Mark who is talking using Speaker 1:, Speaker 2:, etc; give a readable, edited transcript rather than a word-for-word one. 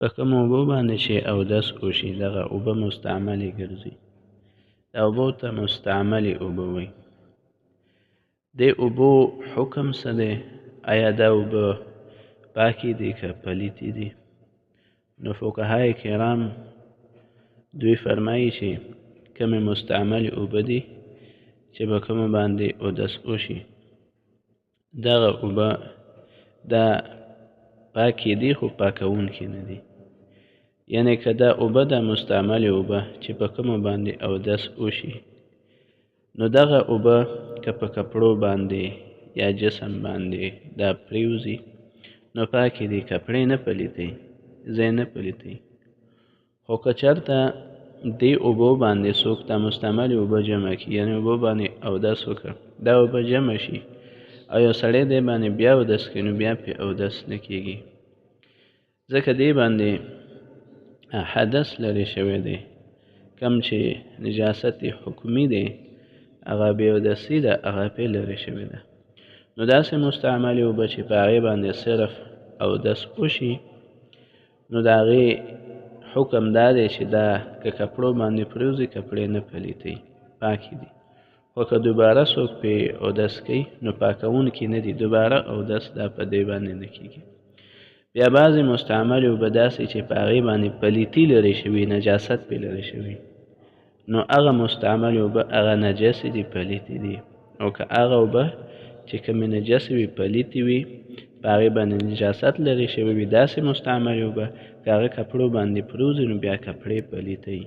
Speaker 1: په کومو اوبو باندې چې اودس وشي دغه اوبه مستعملې ګرځي. دا اوبو ته مستعملې اوبه وایي. دې اوبو حکم څه دی؟ آیا دا اوبه پاکې دي که پلیتې دي؟ نو فقهای کرام دوی فرمایي چې کومې مستعملې اوبه دي چې په کومو باندې اودس وشي دغه اوبه دا پاکې دي خو پاکوونکې نه دي. یعنې که دا اوبه د مستعملې اوبه چې په کومو باندې اودس وشي نو دغه اوبه که په کپړو باندې یا جسم باندې دا پریوزي نو پاکې دي، کپړې نه پلیتوي، ځای نه پلیتوي. خو که چېرته دې اوبو باندې څوک دا مستعملې اوبه جمع کړي، یعنې اوبو باندې اودس وکړه، دا اوبه جمع شي او یو سړی دې باندې بیا اودس کوي نو بیا پرې اودس نه کېږي، ځکه دې باندې حدث لرې شوی دی. کم چې نجاست حکمي دی هغه بې اودسي ده، هغه پرې لرې شوې ده. نو داسې مستعملې اوبه چې په هغې باندې صرف اودس وشي نو د هغې حکم دا دی چې دا که کپړو باندې پرېوځي کپړې نه پلیتوي، پاکې دي. خو که دوباره څوک پرې اودس کوي نو پاکوونکي نه دي، دوباره اودس دا په دې باندې نه کېږي. بیا بعضې مستعملې اوبه داسې چې په هغې باندې پلیتي لرې شوي، نجاست پرې لرې شوي، نو هغه مستعملې اوبه هغه نجسې دي، پلیتې دي. او که هغه اوبه چې کومې نجسې وي، پلیتې وي، په هغې باندې نجاست لرې شوی وي، داسې مستعملې اوبه که هغه کپړو باندې پرېوځي نو بیا کپړې پلیتوي.